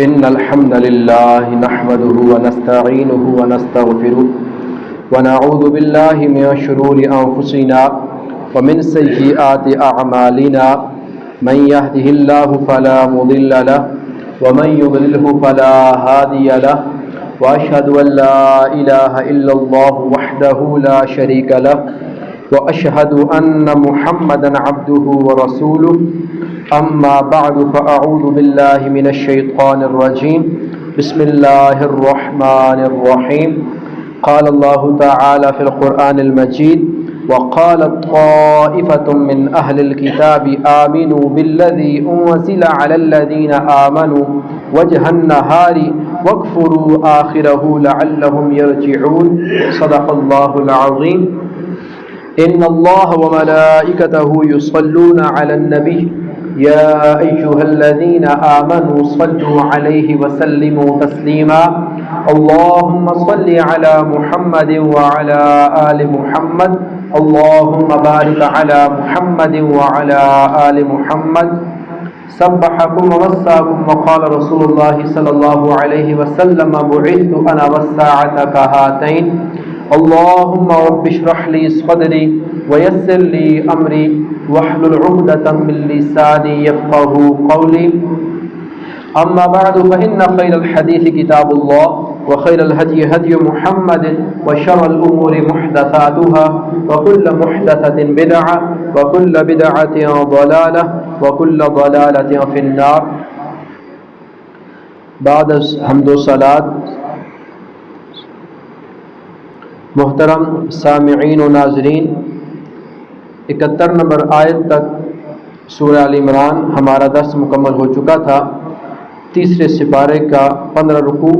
إن الحمد لله نحمده ونستعينه ونستغفره ونعوذ بالله من شرور أنفسنا ومن سيئات أعمالنا من يهده الله فلا مضل له ومن يضلله فلا هادي له وأشهد أن لا إله إلا الله وحده لا شريك له وأشهد أن محمدا عبده ورسوله أما بعد فأعوذ بالله من الشيطان الرجيم بسم الله الرحمن الرحيم قال الله تعالى في القرآن المجيد وقالت طائفة من أهل الكتاب آمنوا بالذي أنزل على الذين آمنوا وجه النهار واكفروا آخره لعلهم يرجعون صدق الله العظيم إن الله وملائكته يصلون على النبي يا أيها الذين آمنوا صلوا عليه وسلموا تسليما اللهم صل على محمد وعلى آل محمد اللهم بارك على محمد وعلى آل محمد سبحكم ومساكم وقال رسول الله صلى الله عليه وسلم بعثت أنا والساعة كهاتين اللهم رب اشرح لي صدري ويسر لي أمري واحلل عقدة من لساني يفقهوا قولي أما بعد فإن خير الحديث كتاب الله وخير الهدي هدي محمد وشر الأمور محدثاتها وكل محدثة بدعة وكل بدعة ضلالة وكل ضلالة في النار بعد حمد و صلاة محترم سامعین و ناظرین 71 نمبر آیت تک سورہ آل عمران ہمارا درس مکمل ہو چکا تھا. تیسرے سپارے کا 15 رکوع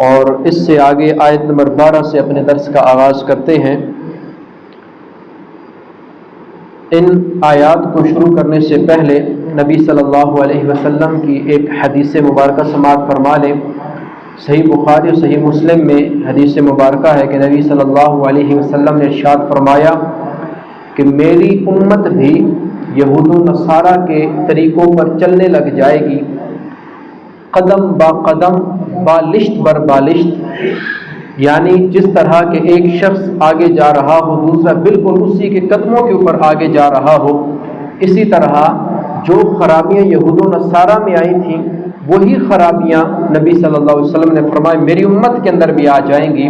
اور اس سے آگے آیت نمبر 12 سے اپنے درس کا آغاز کرتے ہیں. ان آیات کو شروع کرنے سے پہلے نبی صلی اللہ علیہ وسلم کی ایک حدیث مبارکہ سماعت فرما لیں. صحیح بخاری اور صحیح مسلم میں حدیث مبارکہ ہے کہ نبی صلی اللہ علیہ وسلم نے ارشاد فرمایا کہ میری امت بھی یہود و نصارہ کے طریقوں پر چلنے لگ جائے گی، قدم با قدم بالشت بر بالشت، یعنی جس طرح کہ ایک شخص آگے جا رہا ہو دوسرا بالکل اسی کے قدموں کے اوپر آگے جا رہا ہو، اسی طرح جو خرابیاں یہود و نصارہ میں آئی تھیں وہی خرابیاں نبی صلی اللہ علیہ وسلم نے فرمایا میری امت کے اندر بھی آ جائیں گی.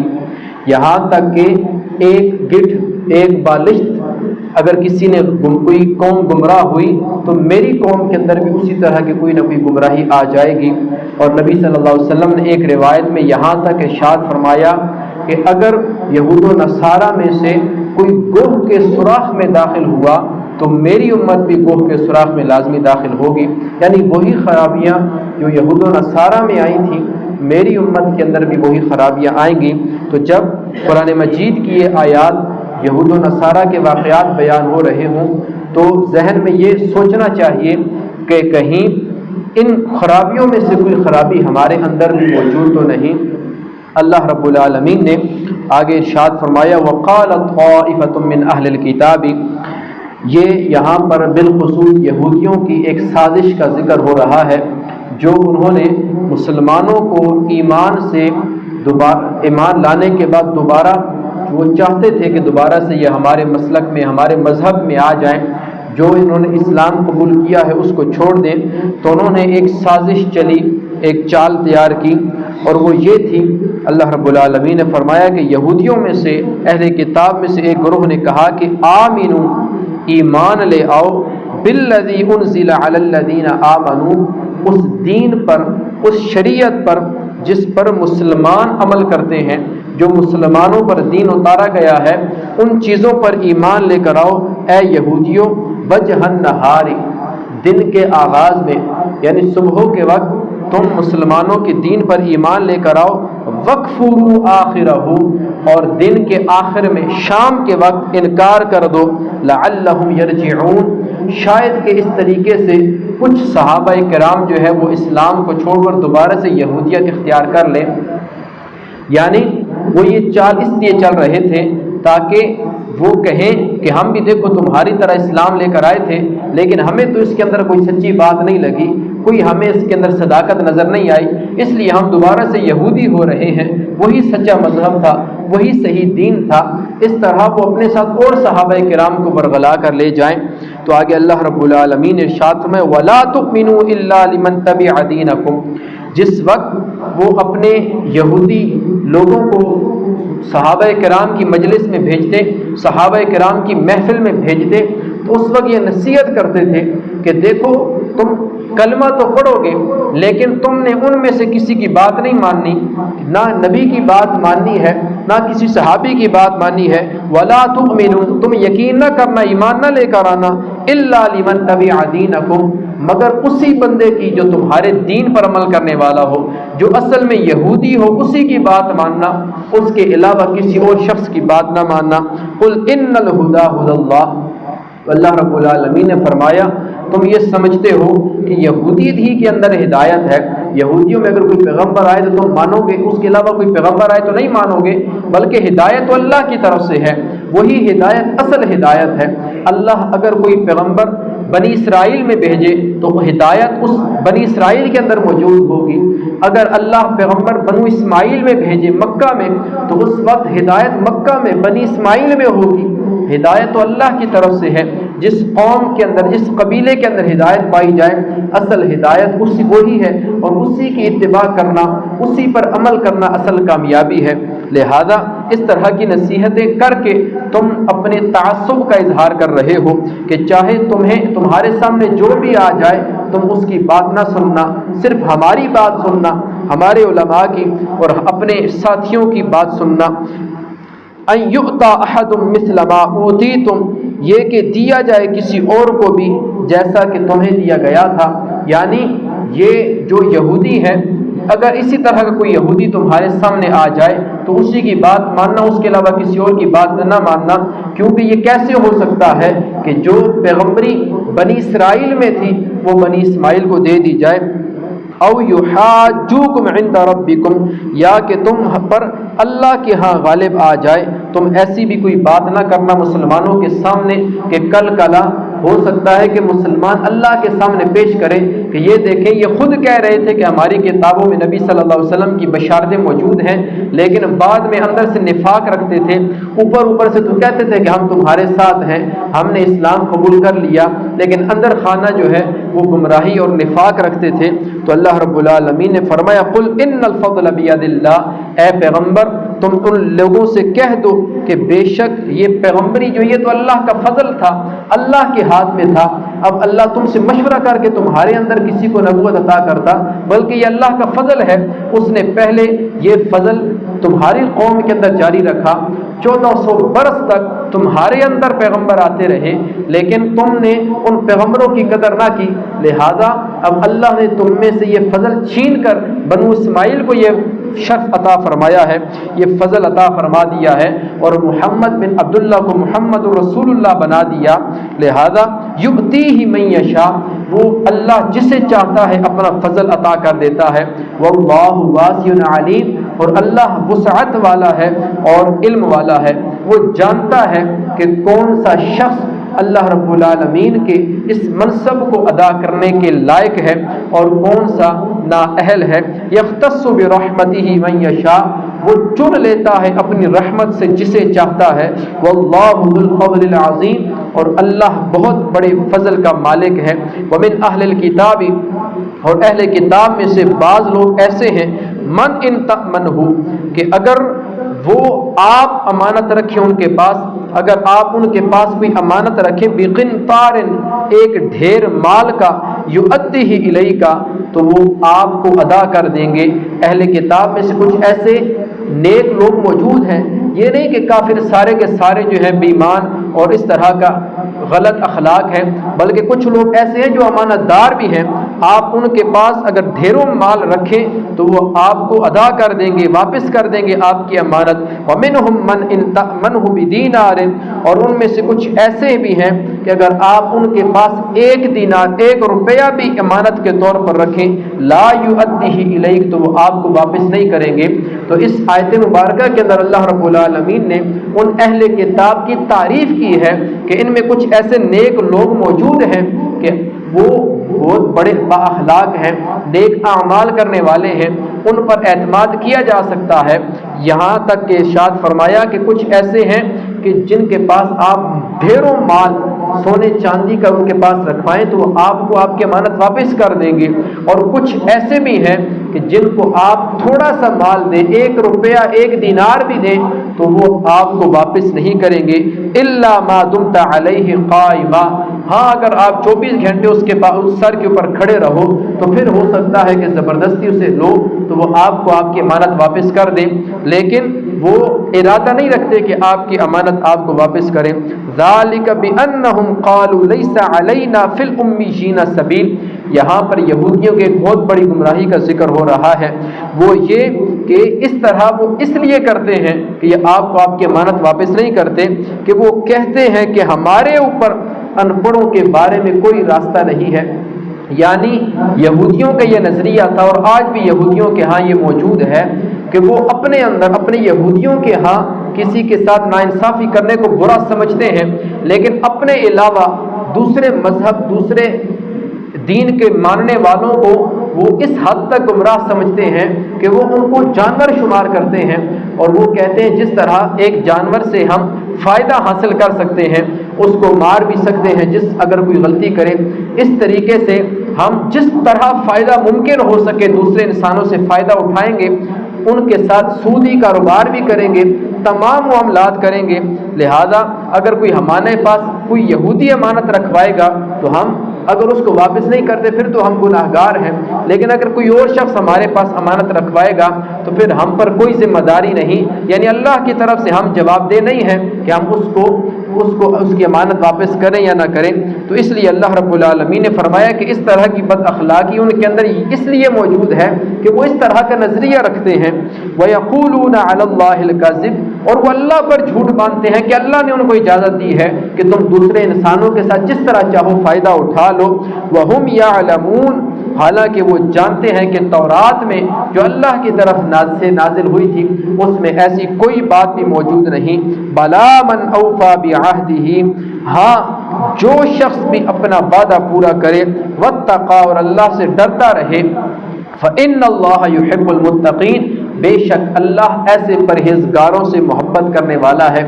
یہاں تک کہ ایک گٹھ ایک بالشت اگر کسی نے کوئی قوم گمراہ ہوئی تو میری قوم کے اندر بھی اسی طرح کی کوئی نہ کوئی گمراہی آ جائے گی. اور نبی صلی اللہ علیہ وسلم نے ایک روایت میں یہاں تک ارشاد فرمایا کہ اگر یہود و نصارہ میں سے کوئی گوہ کے سوراخ میں داخل ہوا تو میری امت بھی گوہ کے سوراخ میں لازمی داخل ہوگی. یعنی وہی خرابیاں جو یہود و نصارہ میں آئی تھیں میری امت کے اندر بھی وہی خرابیاں آئیں گی. تو جب قرآن مجید کی یہ آیات یہود و نصارہ کے واقعات بیان ہو رہے ہوں تو ذہن میں یہ سوچنا چاہیے کہ کہیں ان خرابیوں میں سے کوئی خرابی ہمارے اندر بھی موجود تو نہیں. اللہ رب العالمین نے آگے ارشاد فرمایا وقالت طائفۃ من اہل الکتاب، یہ یہاں پر بالخصوص یہودیوں کی ایک سازش کا ذکر ہو رہا ہے جو انہوں نے مسلمانوں کو ایمان لانے کے بعد دوبارہ وہ چاہتے تھے کہ دوبارہ سے یہ ہمارے مسلک میں ہمارے مذہب میں آ جائیں، جو انہوں نے اسلام قبول کیا ہے اس کو چھوڑ دیں. تو انہوں نے ایک سازش چلی، ایک چال تیار کی اور وہ یہ تھی، اللہ رب العالمین نے فرمایا کہ یہودیوں میں سے اہل کتاب میں سے ایک گروہ نے کہا کہ آمینو، ایمان لے آؤ، بالذی انزل علی الذین آمنوا، اس دین پر، اس شریعت پر جس پر مسلمان عمل کرتے ہیں، جو مسلمانوں پر دین اتارا گیا ہے ان چیزوں پر ایمان لے کر آؤ. اے یہودیوں، وجہ النہار، دن کے آغاز میں یعنی صبح کے وقت تم مسلمانوں کے دین پر ایمان لے کر آؤ، وَاکْفُرُوا آخِرَہُ، اور دن کے آخر میں شام کے وقت انکار کر دو، لَعَلَّهُمْ يَرْجِعُونَ، شاید کہ اس طریقے سے کچھ صحابہ کرام جو ہے وہ اسلام کو چھوڑ کر دوبارہ سے یہودیت اختیار کر لیں. یعنی وہ یہ چال اس لیے چل رہے تھے تاکہ وہ کہیں کہ ہم بھی دیکھو تمہاری طرح اسلام لے کر آئے تھے لیکن ہمیں تو اس کے اندر کوئی سچی بات نہیں لگی، کوئی ہمیں اس کے اندر صداقت نظر نہیں آئی، اس لیے ہم دوبارہ سے یہودی ہو رہے ہیں۔ وہی سچا مذہب تھا، وہی صحیح دین تھا، اس طرح وہ اپنے ساتھ اور صحابہ کرام کو برگلا کر لے جائیں۔ تو آگے اللہ رب العالمین نے ارشاد فرمایا وَلَا تُؤْمِنُوا إِلَّا لِمَنْ تَبِعَ دِينَكُمْ۔ جس وقت وہ اپنے یہودی لوگوں کو صحابہ کرام کی مجلس میں بھیجتے، صحابہ کرام کی محفل میں بھیجتے، تو اس وقت یہ نصیحت کرتے تھے کہ دیکھو تم کلمہ تو پڑھو گے لیکن تم نے ان میں سے کسی کی بات نہیں ماننی، نہ نبی کی بات ماننی ہے نہ کسی صحابی کی بات ماننی ہے۔ وَلَا تُؤْمِنُوا، تم یقین نہ کرنا، ایمان نہ لے کر آنا، إِلَّا لِمَنْ تَبِعَ دِينَكُمْ، مگر اسی بندے کی جو تمہارے دین پر عمل کرنے والا ہو، جو اصل میں یہودی ہو، اسی کی بات ماننا، اس کے علاوہ کسی اور شخص کی بات نہ ماننا۔ قُلْ إِنَّ الْهُدَى هُدَى اللَّهِ، اللہ رب العالمین نے فرمایا تم یہ سمجھتے ہو کہ یہودیت ہی کے اندر ہدایت ہے، یہودیوں میں اگر کوئی پیغمبر آئے تو تم مانو گے، اس کے علاوہ کوئی پیغمبر آئے تو نہیں مانو گے، بلکہ ہدایت تو اللہ کی طرف سے ہے، وہی ہدایت اصل ہدایت ہے۔ اللہ اگر کوئی پیغمبر بنی اسرائیل میں بھیجے تو ہدایت اس بنی اسرائیل کے اندر موجود ہوگی، اگر اللہ پیغمبر بنو اسماعیل میں بھیجے مکہ میں تو اس وقت ہدایت مکہ میں بنی اسماعیل میں ہوگی۔ ہدایت تو اللہ کی طرف سے ہے، جس قوم کے اندر جس قبیلے کے اندر ہدایت پائی جائے اصل ہدایت اسی وہی ہے، اور اسی کی اتباع کرنا، اسی پر عمل کرنا اصل کامیابی ہے۔ لہذا اس طرح کی نصیحتیں کر کے تم اپنے تعصب کا اظہار کر رہے ہو کہ چاہے تمہارے سامنے جو بھی آ جائے تم اس کی بات نہ سننا، صرف ہماری بات سننا، ہمارے علماء کی اور اپنے ساتھیوں کی بات سننا۔ ان یؤتا احد مثل ما اوتیتم، یہ کہ دیا جائے کسی اور کو بھی جیسا کہ تمہیں دیا گیا تھا، یعنی یہ جو یہودی ہے اگر اسی طرح کا کوئی یہودی تمہارے سامنے آ جائے تو اسی کی بات ماننا، اس کے علاوہ کسی اور کی بات نہ ماننا، کیونکہ یہ کیسے ہو سکتا ہے کہ جو پیغمبری بنی اسرائیل میں تھی وہ بنی اسماعیل کو دے دی جائے۔ او یحاجوکم عند ربکم، یا کہ تم پر اللہ کے ہاں غالب آ جائے۔ تم ایسی بھی کوئی بات نہ کرنا مسلمانوں کے سامنے کہ کل کلا ہو سکتا ہے کہ مسلمان اللہ کے سامنے پیش کرے کہ یہ دیکھیں یہ خود کہہ رہے تھے کہ ہماری کتابوں میں نبی صلی اللہ علیہ وسلم کی بشارتیں موجود ہیں، لیکن بعد میں اندر سے نفاق رکھتے تھے، اوپر سے تو کہتے تھے کہ ہم تمہارے ساتھ ہیں، ہم نے اسلام قبول کر لیا، لیکن اندر خانہ جو ہے وہ گمراہی اور نفاق رکھتے تھے۔ تو اللہ رب العالمین نے فرمایا قل ان الفضل بید اللہ، اے پیغمبر تم ان لوگوں سے کہہ دو کہ بے شک یہ پیغمبری جو یہ تو اللہ کا فضل تھا، اللہ کے ہاتھ میں تھا۔ اب اللہ تم سے مشورہ کر کے تمہارے اندر کسی کو نبوت عطا کرتا، بلکہ یہ اللہ کا فضل ہے، اس نے پہلے یہ فضل تمہاری قوم کے اندر جاری رکھا، 1400 برس تک تمہارے اندر پیغمبر آتے رہے، لیکن تم نے ان پیغمبروں کی قدر نہ کی، لہذا اب اللہ نے تم میں سے یہ فضل چھین کر بنو اسماعیل کو یہ شرف عطا فرمایا ہے، یہ فضل عطا فرما دیا ہے، اور محمد بن عبداللہ کو محمد رسول اللہ بنا دیا۔ لہذا یؤتیہ من یشاء، وہ اللہ جسے چاہتا ہے اپنا فضل عطا کر دیتا ہے، واللہ واسع علیم، اور اللہ وسعت والا ہے اور علم والا ہے، وہ جانتا ہے کہ کون سا شخص اللہ رب العالمین کے اس منصب کو ادا کرنے کے لائق ہے اور کون سا نااہل ہے۔ یختص برحمتہ من یشاء، وہ چن لیتا ہے اپنی رحمت سے جسے چاہتا ہے، واللہ ذو الفضل العظیم، اور اللہ بہت بڑے فضل کا مالک ہے۔ ومن اہل الکتاب، اور اہل کتاب میں سے بعض لوگ ایسے ہیں من ان تأمنہ، کہ اگر وہ آپ امانت رکھیں ان کے پاس، اگر آپ ان کے پاس کوئی امانت رکھیں بقنطار، ایک ڈھیر مال کا، یؤدیہ الیک، تو وہ آپ کو ادا کر دیں گے۔ اہل کتاب میں سے کچھ ایسے نیک لوگ موجود ہیں، یہ نہیں کہ کافر سارے کے سارے جو ہیں بے ایمان اور اس طرح کا غلط اخلاق ہے، بلکہ کچھ لوگ ایسے ہیں جو امانت دار بھی ہیں، آپ ان کے پاس اگر ڈھیروں مال رکھیں تو وہ آپ کو ادا کر دیں گے، واپس کر دیں گے آپ کی امانت۔ ومنہم من ان تأمنہ بدینار، اور ان میں سے کچھ ایسے بھی ہیں کہ اگر آپ ان کے پاس 1 دینار 1 روپیہ بھی امانت کے طور پر رکھیں، لا یؤدیہ الیک، تو وہ آپ کو واپس نہیں کریں گے۔ تو اس آیت مبارکہ کے اندر اللہ رب العالمین نے ان اہل کتاب کی تعریف کی ہے کہ ان میں کچھ ایسے نیک لوگ موجود ہیں کہ وہ بہت بڑے بااخلاق ہیں، نیک اعمال کرنے والے ہیں، ان پر اعتماد کیا جا سکتا ہے۔ یہاں تک کہ ارشاد فرمایا کہ کچھ ایسے ہیں کہ جن کے پاس آپ ڈھیروں مال سونے چاندی کا ان کے پاس رکھوائیں تو وہ آپ کو آپ کی امانت واپس کر دیں گے، اور کچھ ایسے بھی ہیں کہ جن کو آپ تھوڑا سا مال دیں، 1 روپیہ 1 دینار بھی دیں تو وہ آپ کو واپس نہیں کریں گے، الا ما دمت علیہ قائما۔ ہاں اگر آپ 24 گھنٹے اس سر کے اوپر کھڑے رہو تو پھر ہو سکتا ہے کہ زبردستی اسے لو تو وہ آپ کو آپ کی امانت واپس کر دیں، لیکن وہ ارادہ نہیں رکھتے کہ آپ کی امانت آپ کو واپس کریں۔ ذالک بانہم قالوا لیس علینا فی الامیین سبیل۔ یہاں پر یہودیوں کے ایک بہت بڑی گمراہی کا ذکر ہو رہا ہے، وہ یہ کہ اس طرح وہ اس لیے کرتے ہیں کہ یہ آپ کو آپ کی امانت واپس نہیں کرتے کہ وہ کہتے ہیں کہ ہمارے اوپر ان پڑھوں کے بارے میں کوئی راستہ نہیں ہے۔ یعنی یہودیوں کا یہ نظریہ تھا، اور آج بھی یہودیوں کے ہاں یہ موجود ہے کہ وہ اپنے اندر اپنے یہودیوں کے ہاں کسی کے ساتھ ناانصافی کرنے کو برا سمجھتے ہیں، لیکن اپنے علاوہ دوسرے مذہب دوسرے دین کے ماننے والوں کو وہ اس حد تک گمراہ سمجھتے ہیں کہ وہ ان کو جانور شمار کرتے ہیں، اور وہ کہتے ہیں جس طرح ایک جانور سے ہم فائدہ حاصل کر سکتے ہیں، اس کو مار بھی سکتے ہیں اگر کوئی غلطی کرے، اس طریقے سے ہم جس طرح فائدہ ممکن ہو سکے دوسرے انسانوں سے فائدہ اٹھائیں گے، ان کے ساتھ سودی کاروبار بھی کریں گے، تمام معاملات کریں گے۔ لہذا اگر کوئی ہمارے پاس کوئی یہودی امانت رکھوائے گا تو ہم اگر اس کو واپس نہیں کرتے پھر تو ہم گناہ گار ہیں، لیکن اگر کوئی اور شخص ہمارے پاس امانت رکھوائے گا تو پھر ہم پر کوئی ذمہ داری نہیں، یعنی اللہ کی طرف سے ہم جواب دہ نہیں ہیں کہ ہم اس کی امانت واپس کریں یا نہ کریں۔ تو اس لیے اللہ رب العالمین نے فرمایا کہ اس طرح کی بد اخلاقی ان کے اندر اس لیے موجود ہے کہ وہ اس طرح کا نظریہ رکھتے ہیں۔ وَيَقُولُونَ عَلَى اللَّهِ الْكَذِبَ، اور وہ اللہ پر جھوٹ باندھتے ہیں کہ اللہ نے ان کو اجازت دی ہے کہ تم دوسرے انسانوں کے ساتھ جس طرح چاہو فائدہ اٹھا لو۔ وَهُمْ يَعْلَمُونَ، حالانکہ وہ جانتے ہیں کہ تورات میں جو اللہ کی طرف سے نازل ہوئی تھی اس میں ایسی کوئی بات بھی موجود نہیں۔ بَلَا مَنْ أَوْفَى بِعَهْدِهِ، ہاں جو شخص بھی اپنا وعدہ پورا کرے، وَاتَّقَى، اور اللہ سے ڈرتا رہے، فَإِنَّ اللَّهَ يُحِبُّ الْمُتَّقِينَ، بے شک اللہ ایسے پرہیزگاروں سے محبت کرنے والا ہے۔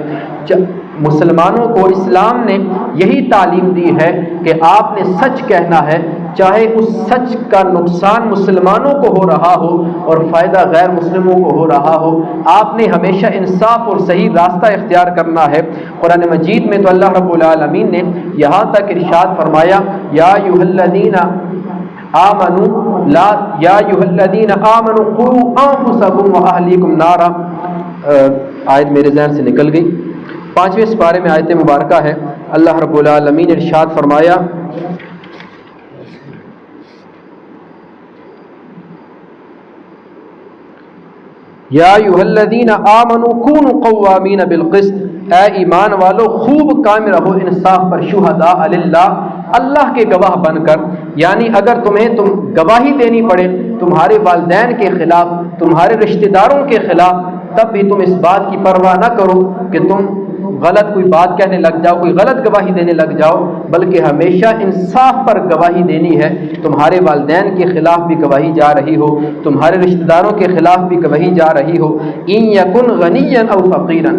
مسلمانوں کو اسلام نے یہی تعلیم دی ہے کہ آپ نے سچ کہنا ہے، چاہے اس سچ کا نقصان مسلمانوں کو ہو رہا ہو اور فائدہ غیر مسلموں کو ہو رہا ہو، آپ نے ہمیشہ انصاف اور صحیح راستہ اختیار کرنا ہے۔ قرآن مجید میں تو اللہ رب العالمین نے یہاں تک ارشاد فرمایا، یا ایھا الذین آمنوا لا، یا ایھا الذین آمنوا قوا انفسکم واہلیکم نارا، آیت میرے ذہن سے نکل گئی، 5ویں سپارے میں آیت مبارکہ ہے۔ اللہ رب العالمین نے ارشاد فرمایا، یا ایھا الذین آمنوا کونوا قوامین بالقسط، اے ایمان والو خوب قائم رہو انصاف پر، شہداء للہ، اللہ کے گواہ بن کر، یعنی اگر تمہیں گواہی دینی پڑے تمہارے والدین کے خلاف، تمہارے رشتہ داروں کے خلاف، تب بھی تم اس بات کی پرواہ نہ کرو کہ تم غلط کوئی بات کہنے لگ جاؤ، کوئی غلط گواہی دینے لگ جاؤ، بلکہ ہمیشہ انصاف پر گواہی دینی ہے۔ تمہارے والدین کے خلاف بھی گواہی جا رہی ہو، تمہارے رشتہ داروں کے خلاف بھی گواہی جا رہی ہو۔ ان یکن غنیا او فقیرا،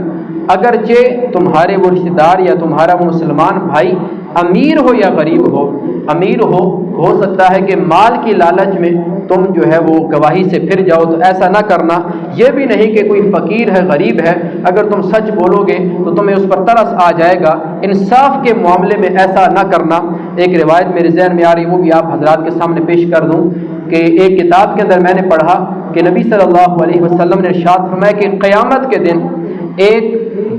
اگرچہ تمہارے وہ رشتہ دار یا تمہارا وہ مسلمان بھائی امیر ہو یا غریب ہو، امیر ہو سکتا ہے کہ مال کی لالچ میں تم جو ہے وہ گواہی سے پھر جاؤ، تو ایسا نہ کرنا۔ یہ بھی نہیں کہ کوئی فقیر ہے غریب ہے، اگر تم سچ بولو گے تو تمہیں اس پر ترس آ جائے گا، انصاف کے معاملے میں ایسا نہ کرنا۔ ایک روایت میرے ذہن میں آ رہی، وہ بھی آپ حضرات کے سامنے پیش کر دوں کہ ایک کتاب کے اندر میں نے پڑھا کہ نبی صلی اللہ علیہ وسلم نے ارشاد فرمایا کہ قیامت کے دن ایک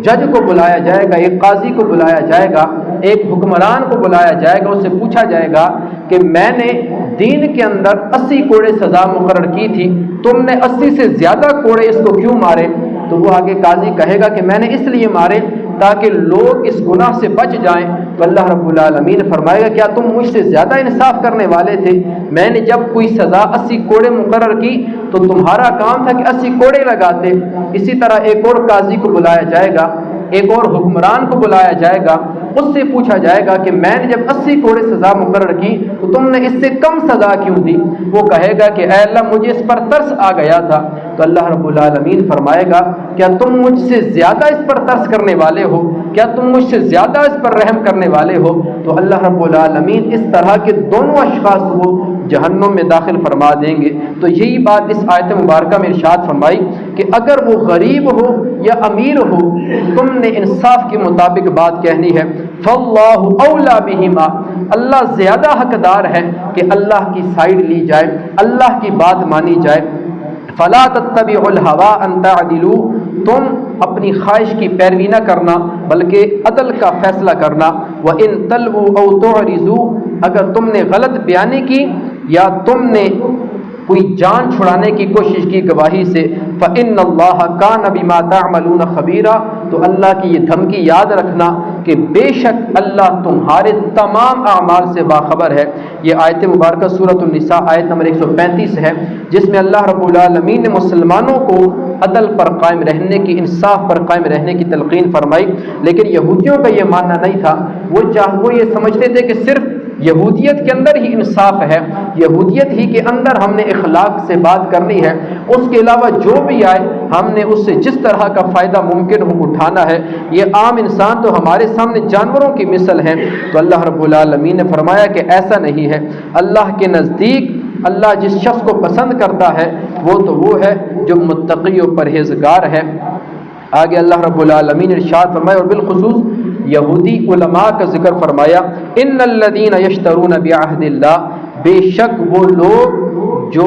جج کو بلایا جائے گا، ایک قاضی کو بلایا جائے گا، ایک حکمران کو بلایا جائے گا، اس سے پوچھا جائے گا کہ میں نے دین کے اندر 80 کوڑے سزا مقرر کی تھی، تم نے 80 سے زیادہ کوڑے اس کو کیوں مارے؟ تو وہ آگے قاضی کہے گا کہ میں نے اس لیے مارے تاکہ لوگ اس گناہ سے بچ جائیں۔ تو اللہ رب العالمین فرمائے گا کیا تم مجھ سے زیادہ انصاف کرنے والے تھے؟ میں نے جب کوئی سزا 80 کوڑے مقرر کی تو تمہارا کام تھا کہ 80 کوڑے لگاتے۔ اسی طرح ایک اور قاضی کو بلایا جائے گا، ایک اور حکمران کو بلایا جائے گا، اس سے پوچھا جائے گا کہ میں نے جب 80 کوڑے سزا مقرر کی تو تم نے اس سے کم سزا کیوں دی؟ وہ کہے گا کہ اے اللہ مجھے اس پر ترس آ گیا تھا۔ تو اللہ رب العالمین فرمائے گا کیا تم مجھ سے زیادہ اس پر ترس کرنے والے ہو؟ کیا تم مجھ سے زیادہ اس پر رحم کرنے والے ہو؟ تو اللہ رب العالمین اس طرح کے دونوں اشخاص کو جہنم میں داخل فرما دیں گے۔ تو یہی بات اس آیت مبارکہ میں ارشاد فرمائی کہ اگر وہ غریب ہو یا امیر ہو، تم نے انصاف کے مطابق بات کہنی ہے۔ فاللہ اولا بہما، اللہ زیادہ حقدار ہے کہ اللہ کی سائیڈ لی جائے، اللہ کی بات مانی جائے۔ فلا تتبعوا الہوی ان تعدلوا، تم اپنی خواہش کی پیروی نہ کرنا بلکہ عدل کا فیصلہ کرنا۔ وَإِن تَلْوُوا أَوْ تُعْرِضُوا، اگر تم نے غلط بیانی کی یا تم نے کوئی جان چھڑانے کی کوشش کی گواہی سے، فَإِنَّ اللَّهَ كَانَ بِمَا تَعْمَلُونَ خَبِيرًا، تو اللہ کی یہ دھمکی یاد رکھنا کہ بے شک اللہ تمہارے تمام اعمال سے باخبر ہے۔ یہ آیت مبارکہ سورۃ النساء آیت نمبر 135 ہے، جس میں اللہ رب العالمین نے مسلمانوں کو عدل پر قائم رہنے کی، انصاف پر قائم رہنے کی تلقین فرمائی۔ لیکن یہودیوں کا یہ ماننا نہیں تھا، وہ یہ سمجھتے تھے کہ صرف یہودیت کے اندر ہی انصاف ہے، یہودیت ہی کے اندر ہم نے اخلاق سے بات کرنی ہے، اس کے علاوہ جو بھی آئے ہم نے اس سے جس طرح کا فائدہ ممکن ہو اٹھانا ہے۔ یہ عام انسان تو ہمارے سامنے جانوروں کی مثل ہے۔ تو اللہ رب العالمین نے فرمایا کہ ایسا نہیں ہے، اللہ کے نزدیک اللہ جس شخص کو پسند کرتا ہے وہ ہے جو متقی و پرہیزگار ہے۔ آگے اللہ رب العالمین نے ارشاد فرمایا اور بالخصوص یہودی علماء کا ذکر فرمایا، ان الذین یشترون بعہد اللہ، بے شک وہ لوگ جو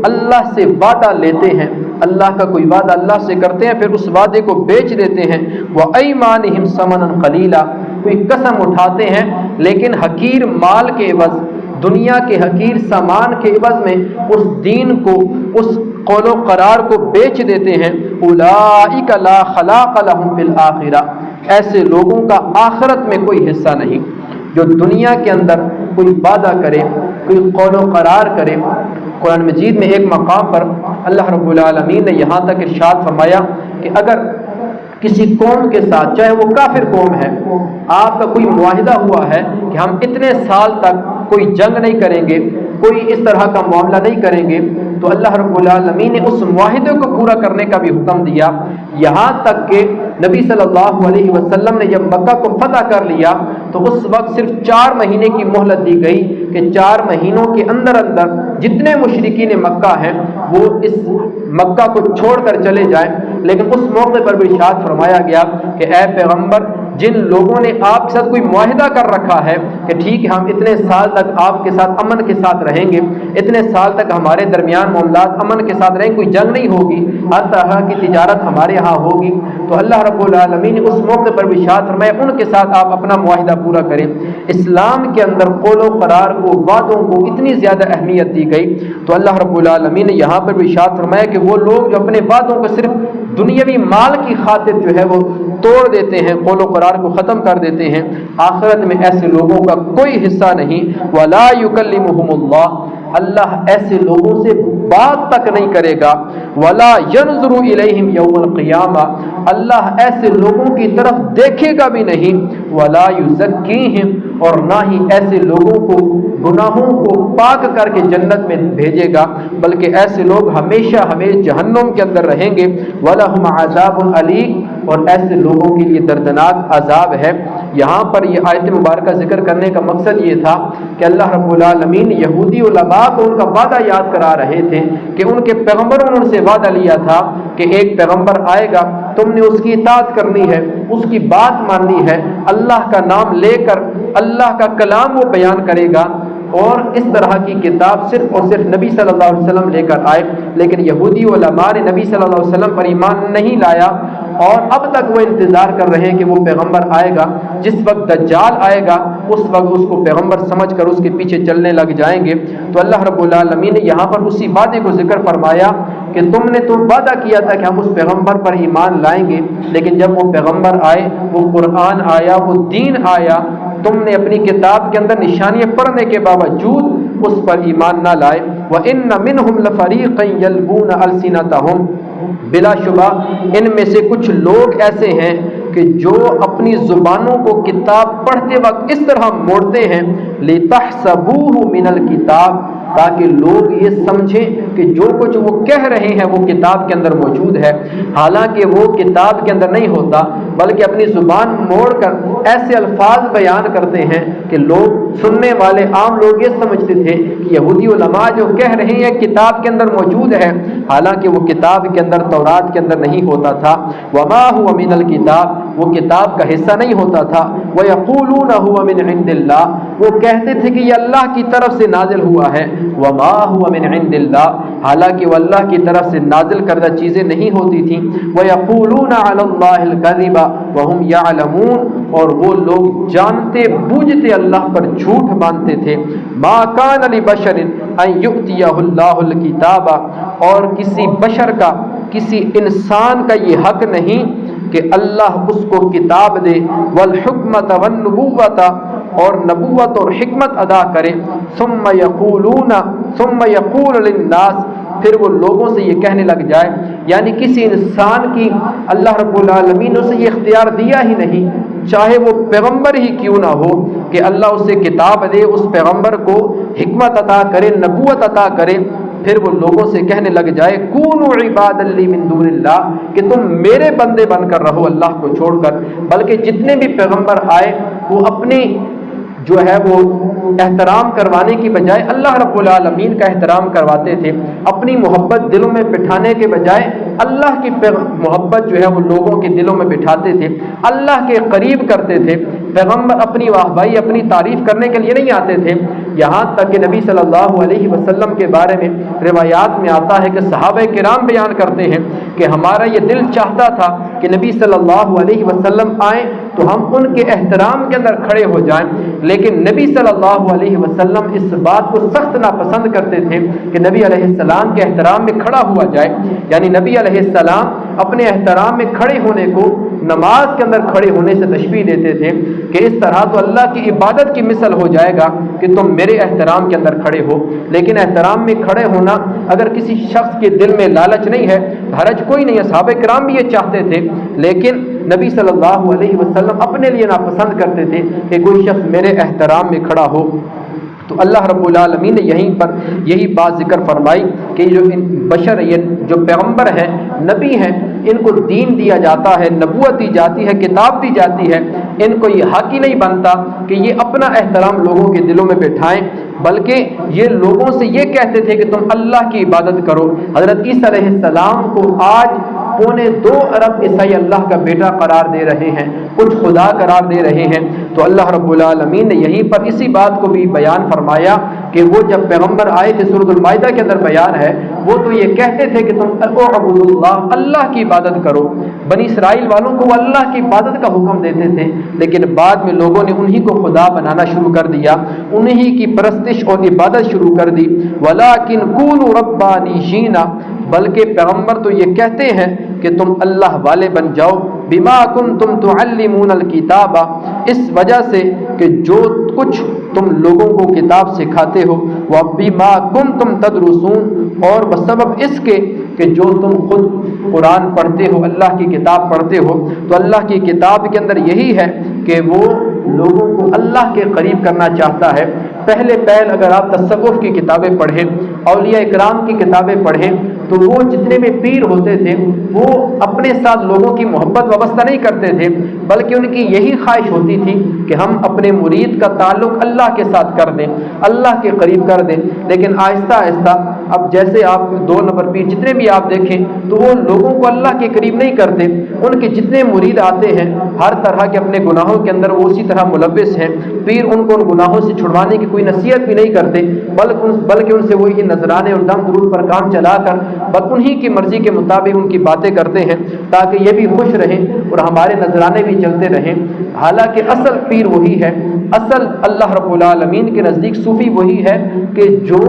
اللہ سے وعدہ لیتے ہیں، اللہ کا کوئی وعدہ اللہ سے کرتے ہیں پھر اس وعدے کو بیچ دیتے ہیں، وَأَيْمَانِهِمْ ثَمَنًا قَلِيلًا، کوئی قسم اٹھاتے ہیں لیکن حقیر مال کے عوض، دنیا کے حقیر سامان کے عوض میں اس دین کو، اس قول و قرار کو بیچ دیتے ہیں۔ اولئک لا خلاق لهم فی الآخرہ، ایسے لوگوں کا آخرت میں کوئی حصہ نہیں۔ جو دنیا کے اندر کوئی وعدہ کرے، کوئی قول و قرار کرے، قرآن مجید میں ایک مقام پر اللہ رب العالمین نے یہاں تک ارشاد فرمایا کہ اگر کسی قوم کے ساتھ، چاہے وہ کافر قوم ہے، آپ کا کوئی معاہدہ ہوا ہے کہ ہم اتنے سال تک کوئی جنگ نہیں کریں گے، کوئی اس طرح کا معاملہ نہیں کریں گے، تو اللہ رب العالمین نے اس معاہدے کو پورا کرنے کا بھی حکم دیا۔ یہاں تک کہ نبی صلی اللہ علیہ وسلم نے جب مکہ کو فتح کر لیا تو اس وقت صرف 4 مہینے کی مہلت دی گئی کہ 4 مہینوں کے اندر جتنے مشرکین مکہ ہیں وہ اس مکہ کو چھوڑ کر چلے جائیں۔ لیکن اس موقع پر بھی ارشاد فرمایا گیا کہ اے پیغمبر، جن لوگوں نے آپ کے ساتھ کوئی معاہدہ کر رکھا ہے کہ ٹھیک ہے ہم اتنے سال تک آپ کے ساتھ امن کے ساتھ رہیں گے، اتنے سال تک ہمارے درمیان معاملات امن کے ساتھ رہیں گے، کوئی جنگ نہیں ہوگی، ہر طرح کی تجارت ہمارے یہاں ہوگی، تو اللہ رب العالمین نے اس موقع پر بھی ارشاد فرمایا ان کے ساتھ آپ اپنا معاہدہ پورا کریں۔ اسلام کے اندر قول و قرار کو، وعدوں کو اتنی زیادہ اہمیت دی گئی، تو اللہ رب العالمین نے یہاں پر بھی ارشاد فرمایا کہ وہ لوگ جو اپنے وعدوں کو صرف دنیاوی مال کی خاطر جو ہے وہ توڑ دیتے ہیں، قول و قرار کو ختم کر دیتے ہیں، آخرت میں ایسے لوگوں کا کوئی حصہ نہیں۔ وَلَا يُكَلِّمُهُمُ اللَّهُ، اللہ ایسے لوگوں سے بات تک نہیں کرے گا۔ وَلَا يَنْظُرُ إِلَيْهِمْ يَوْمَ الْقِيَامَةِ، اللہ ایسے لوگوں کی طرف دیکھے گا بھی نہیں۔ وَلَا يُزَكِّيهِمْ، اور نہ ہی ایسے لوگوں کو گناہوں کو پاک کر کے جنت میں بھیجے گا، بلکہ ایسے لوگ ہمیشہ جہنم کے اندر رہیں گے۔ وَلَهُمْ عَذَابٌ أَلِيمٌ، اور ایسے لوگوں کے لیے دردناک عذاب ہے۔ یہاں پر یہ آیت مبارکہ ذکر کرنے کا مقصد یہ تھا کہ اللہ رب العالمین یہودی علماء کو ان کا وعدہ یاد کرا رہے تھے کہ ان کے پیغمبروں نے ان سے وعدہ لیا تھا کہ ایک پیغمبر آئے گا، تم نے اس کی اطاعت کرنی ہے، اس کی بات ماننی ہے، اللہ کا نام لے کر اللہ کا کلام وہ بیان کرے گا، اور اس طرح کی کتاب صرف اور صرف نبی صلی اللہ علیہ وسلم لے کر آئے۔ لیکن یہودی علماء نے نبی صلی اللہ علیہ وسلم پر ایمان نہیں لایا، اور اب تک وہ انتظار کر رہے ہیں کہ وہ پیغمبر آئے گا، جس وقت دجال آئے گا اس وقت اس کو پیغمبر سمجھ کر اس کے پیچھے چلنے لگ جائیں گے۔ تو اللہ رب العالمین نے یہاں پر اسی وعدے کو ذکر فرمایا کہ تم نے تو وعدہ کیا تھا کہ ہم اس پیغمبر پر ایمان لائیں گے، لیکن جب وہ پیغمبر آئے، وہ قرآن آیا، وہ دین آیا، تم نے اپنی کتاب کے اندر نشانیاں پڑھنے کے باوجود اس پر ایمان نہ لائے۔ وَإِنَّ مِنْهُمْ لَفَرِيقًا يَلْوُونَ أَلْسِنَتَهُمْ، بلا شبہ ان میں سے کچھ لوگ ایسے ہیں کہ جو اپنی زبانوں کو کتاب پڑھتے وقت اس طرح موڑتے ہیں لِتَحْسَبُوهُ مِنَ الْكِتاب، تاکہ لوگ یہ سمجھیں کہ جو کچھ وہ کہہ رہے ہیں وہ کتاب کے اندر موجود ہے، حالانکہ وہ کتاب کے اندر نہیں ہوتا، بلکہ اپنی زبان موڑ کر ایسے الفاظ بیان کرتے ہیں کہ لوگ سننے والے عام لوگ یہ سمجھتے تھے کہ یہودی علماء جو کہہ رہے ہیں کتاب کے اندر موجود ہے، حالانکہ وہ کتاب کے اندر تورات کے اندر نہیں ہوتا تھا۔ وَمَا هُوَ مِنَ الْكِتاب، وہ کتاب کا حصہ نہیں ہوتا تھا۔ وَيَقُولُونَ هُوَ مِنْ عِنْدِ اللَّهِ، وہ کہتے تھے کہ یہ اللہ کی طرف سے نازل ہوا ہے۔ وَمَا هُوَ مِنْ عِنْدِ اللَّهِ، حالانکہ وہ اللہ کی طرف سے نازل کردہ چیزیں نہیں ہوتی تھیں۔ وَيَقُولُونَ عَلَى اللَّهِ الْكَذِبَ وَهُمْ يَعْلَمُونَ، اور وہ لوگ جانتے بوجھتے اللہ پر جھوٹ باندھتے تھے۔ مَا كَانَ لِبَشَرٍ أَن يُؤْتِيَهُ اللَّهُ الْكِتَابَ، اور کسی بشر کا، کسی انسان کا یہ حق نہیں کہ اللہ اس کو کتاب دے، والحکمت والنبوت، اور نبوت اور حکمت ادا کرے، ثم یقول للناس، پھر وہ لوگوں سے یہ کہنے لگ جائے، یعنی کسی انسان کی اللہ رب العالمین نے اسے یہ اختیار دیا ہی نہیں، چاہے وہ پیغمبر ہی کیوں نہ ہو، کہ اللہ اسے کتاب دے، اس پیغمبر کو حکمت عطا کرے، نبوت عطا کرے، پھر وہ لوگوں سے کہنے لگ جائے کونوا عبادا لی من دون اللہ، کہ تم میرے بندے بن کر رہو اللہ کو چھوڑ کر۔ بلکہ جتنے بھی پیغمبر آئے وہ اپنی جو ہے وہ احترام کروانے کی بجائے اللہ رب العالمین کا احترام کرواتے تھے، اپنی محبت دلوں میں بٹھانے کے بجائے اللہ کی محبت جو ہے وہ لوگوں کے دلوں میں بٹھاتے تھے، اللہ کے قریب کرتے تھے۔ پیغمبر اپنی واہبائی، اپنی تعریف کرنے کے لیے نہیں آتے تھے، یہاں تک کہ نبی صلی اللہ علیہ وسلم کے بارے میں روایات میں آتا ہے کہ صحابہ کرام بیان کرتے ہیں کہ ہمارا یہ دل چاہتا تھا کہ نبی صلی اللہ علیہ وسلم آئیں تو ہم ان کے احترام کے اندر کھڑے ہو جائیں، لیکن نبی صلی اللہ علیہ وسلم اس بات کو سخت ناپسند کرتے تھے کہ نبی علیہ السلام کے احترام میں کھڑا ہوا جائے، یعنی نبی علیہ السلام اپنے احترام میں کھڑے ہونے کو نماز کے اندر کھڑے ہونے سے تشبیہ دیتے تھے کہ اس طرح تو اللہ کی عبادت کی مثل ہو جائے گا کہ تم میرے احترام کے اندر کھڑے ہو۔ لیکن احترام میں کھڑے ہونا اگر کسی شخص کے دل میں لالچ نہیں ہے، حرج کوئی نہیں ہے، صحابہ کرام بھی یہ چاہتے تھے، لیکن نبی صلی اللہ علیہ وسلم اپنے لیے ناپسند کرتے تھے کہ کوئی شخص میرے احترام میں کھڑا ہو۔ تو اللہ رب العالمین نے یہیں پر یہی بات ذکر فرمائی کہ جو بشر، یہ جو پیغمبر ہیں، نبی ہیں، ان کو دین دیا جاتا ہے، نبوت دی جاتی ہے، کتاب دی جاتی ہے، ان کو یہ حق ہی نہیں بنتا کہ یہ اپنا احترام لوگوں کے دلوں میں بٹھائیں، بلکہ یہ لوگوں سے یہ کہتے تھے کہ تم اللہ کی عبادت کرو۔ حضرت عیسیٰ علیہ السلام کو آج 2.25 ارب عیسائی اللہ کا بیٹا قرار دے رہے ہیں، کچھ خدا قرار دے رہے ہیں۔ تو اللہ رب العالمین نے یہیں پر اسی بات کو بھی بیان فرمایا کہ وہ جب پیغمبر آئے تھے، سورۃ المائدہ کے اندر بیان ہے، وہ تو یہ کہتے تھے کہ تم اعبدوا اللہ، اللہ کی عبادت کرو۔ بنی اسرائیل والوں کو وہ اللہ کی عبادت کا حکم دیتے تھے، لیکن بعد میں لوگوں نے انہی کو خدا بنانا شروع کر دیا، انہی کی پرستش اور عبادت شروع کر دی۔ وَلَٰكِن كُونُوا رَبَّانِيِّينَ، بلکہ پیغمبر تو یہ کہتے ہیں کہ تم اللہ والے بن جاؤ، بما کنتم تعلمون الکتاب، اس وجہ سے کہ جو کچھ تم لوگوں کو کتاب سکھاتے ہو، وبما کنتم تدرسون، اور بسبب اس کے کہ جو تم خود قرآن پڑھتے ہو، اللہ کی کتاب پڑھتے ہو۔ تو اللہ کی کتاب کے اندر یہی ہے کہ وہ لوگوں کو اللہ کے قریب کرنا چاہتا ہے۔ پہلے اگر آپ تصوف کی کتابیں پڑھیں، اولیاء اکرام کی کتابیں پڑھیں، تو وہ جتنے بھی پیر ہوتے تھے وہ اپنے ساتھ لوگوں کی محبت وابستہ نہیں کرتے تھے، بلکہ ان کی یہی خواہش ہوتی تھی کہ ہم اپنے مرید کا تعلق اللہ کے ساتھ کر دیں، اللہ کے قریب کر دیں۔ لیکن آہستہ آہستہ اب جیسے آپ 2 نمبر پیر جتنے بھی آپ دیکھیں تو وہ لوگوں کو اللہ کے قریب نہیں کرتے، ان کے جتنے مرید آتے ہیں ہر طرح کے اپنے گناہوں کے اندر وہ اسی طرح ملوث ہیں، پیر ان کو ان گناہوں سے چھڑوانے کی کوئی نصیحت بھی نہیں کرتے، بلکہ ان سے وہی نذرانے اور دم درود پر کام چلا کر بس انہی کی مرضی کے مطابق ان کی باتیں کرتے ہیں تاکہ یہ بھی خوش رہیں اور ہمارے نذرانے بھی چلتے رہیں۔ حالانکہ اصل پیر وہی ہے، اصل اللہ رب العالمین کے نزدیک صوفی وہی ہے کہ جو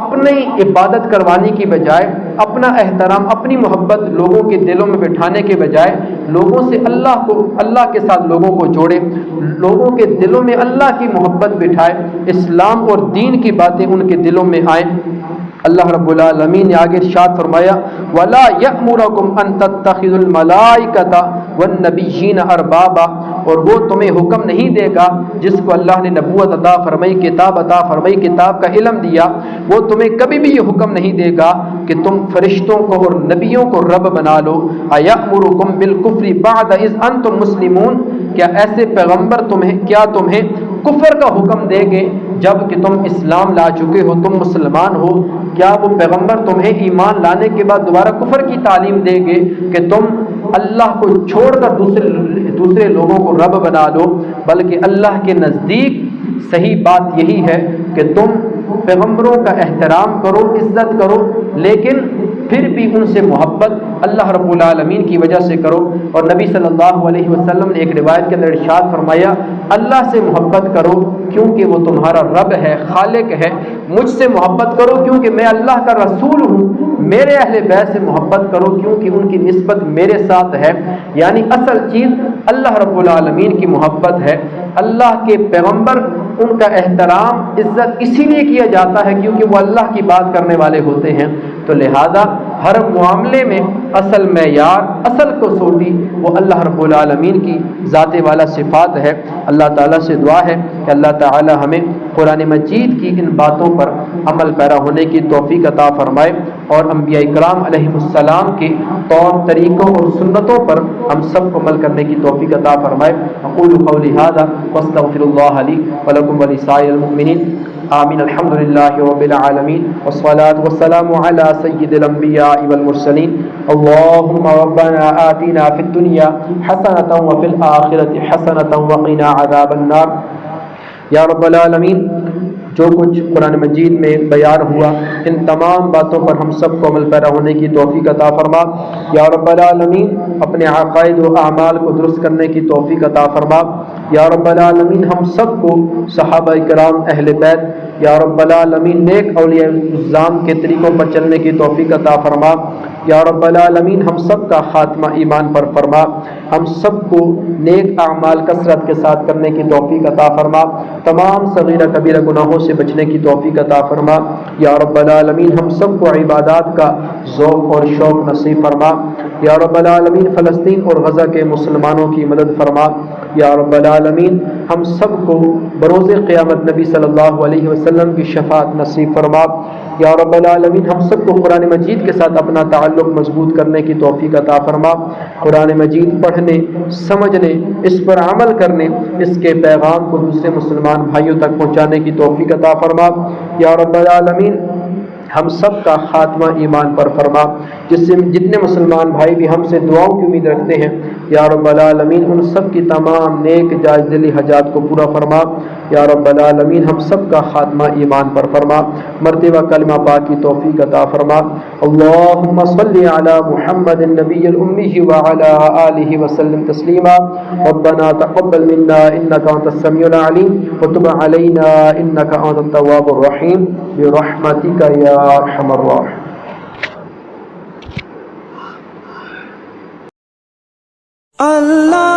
اپنی عبادت کروانے کی بجائے، اپنا احترام، اپنی محبت لوگوں کے دلوں میں بٹھانے کے بجائے لوگوں سے اللہ کے ساتھ لوگوں کو جوڑے، لوگوں کے دلوں میں اللہ کی محبت بٹھائے، اسلام اور دین کی باتیں ان کے دلوں میں آئیں۔ اللہ رب العالمین نے آگے ارشاد فرمایا وَلَا يَأْمُرَكُمْ أَن تَتَّخِذُوا الْمَلَائِكَةَ وَالنَّبِيِّينَ أَرْبَابًا، اور وہ تمہیں حکم نہیں دے گا جس کو اللہ نے نبوت عطا فرمائی، کتاب عطا فرمائی، کتاب کا علم دیا، وہ تمہیں کبھی بھی یہ حکم نہیں دے گا کہ تم فرشتوں کو اور نبیوں کو رب بنا لو۔ أَيَأْمُرُكُمْ بِالْكُفْرِ بَعْدَ إِذْ أَنْتُمْ مُسْلِمُونَ، کیا ایسے پیغمبر تمہیں کفر کا حکم دے گے جب کہ تم اسلام لا چکے ہو، تم مسلمان ہو؟ کیا وہ پیغمبر تمہیں ایمان لانے کے بعد دوبارہ کفر کی تعلیم دے گے کہ تم اللہ کو چھوڑ کر دوسرے لوگوں کو رب بنا لو؟ بلکہ اللہ کے نزدیک صحیح بات یہی ہے کہ تم پیغمبروں کا احترام کرو، عزت کرو، لیکن پھر بھی ان سے محبت اللہ رب العالمین کی وجہ سے کرو۔ اور نبی صلی اللہ علیہ وسلم نے ایک روایت کے اندر ارشاد فرمایا اللہ سے محبت کرو کیونکہ وہ تمہارا رب ہے، خالق ہے، مجھ سے محبت کرو کیونکہ میں اللہ کا رسول ہوں، میرے اہل بیت سے محبت کرو کیونکہ ان کی نسبت میرے ساتھ ہے۔ یعنی اصل چیز اللہ رب العالمین کی محبت ہے، اللہ کے پیغمبر ان کا احترام عزت اسی لیے کیا جاتا ہے کیونکہ وہ اللہ کی بات کرنے والے ہوتے ہیں۔ تو لہذا ہر معاملے میں اصل معیار، اصل کسوٹی وہ اللہ رب العالمین کی ذات والا صفات ہے۔ اللہ تعالیٰ سے دعا ہے کہ اللہ تعالیٰ ہمیں قرآن مجید کی ان باتوں پر عمل پیرا ہونے کی توفیق عطا فرمائے اور انبیاء کرام علیہ السلام کے طور طریقوں اور سنتوں پر ہم سب کو عمل کرنے کی توفیق عطا فرمائے۔ اقول قولی ھذا واستغفر اللہ لی ولکم ولسائر المؤمنین، آمین۔ الحمد للہ رب العالمین والصلاة والسلام علی سید الانبیاء والمرسلین۔ اللہم ربنا آتنا فی الدنیا حسنة وفی الآخرة حسنة وقنا عذاب النار۔ یا رب العالمین جو کچھ قرآن مجید میں بیان ہوا ان تمام باتوں پر ہم سب کو عمل پیرا ہونے کی توفیق عطا فرما۔ یا رب العالمین اپنے عقائد و اعمال کو درست کرنے کی توفیق عطا فرما۔ یا رب العالمین ہم سب کو صحابہ کرام، اہل بیت، یا رب العالمین نیک اولیاء الزام کے طریقوں پر چلنے کی توفیق عطا فرما۔ یا رب العالمین ہم سب کا خاتمہ ایمان پر فرما، ہم سب کو نیک اعمال کثرت کے ساتھ کرنے کی توفیق عطا فرما، تمام صغیرہ کبیرہ گناہوں سے بچنے کی توفیق عطا فرما۔ یا رب العالمین ہم سب کو عبادات کا ذوق اور شوق نصیب فرما۔ یا رب العالمین فلسطین اور غزہ کے مسلمانوں کی مدد فرما۔ یا رب العالمین ہم سب کو بروز قیامت نبی صلی اللہ علیہ وسلم کی شفاعت نصیب فرما۔ یا رب العالمین ہم سب کو قرآن مجید کے ساتھ اپنا تعلق مضبوط کرنے کی توفیق عطا فرما۔ قرآن مجید پڑھنے، سمجھنے، اس پر عمل کرنے، اس کے پیغام کو دوسرے مسلمان بھائیوں تک پہنچانے کی توفیق عطا فرما۔ یا رب العالمین ہم سب کا خاتمہ ایمان پر فرما۔ جتنے مسلمان بھائی بھی ہم سے دعاؤں کی امید رکھتے ہیں یا رب العالمین ان سب کی تمام نیک جائز دلی حاجات کو پورا فرما۔ یا رب العالمین ہم سب کا خاتمہ ایمان پر فرما، مرتے وقت کلمہ پاک کی توفیق عطا فرما۔ اللہم صلی علی محمد النبی الامی وعلی آلہ وسلم تسلیما۔ ربنا تقبل منا انک انت السمیع العلیم وتب علینا انک انت التواب الرحیم برحمتک یا ارحم الراحمین۔ اللہ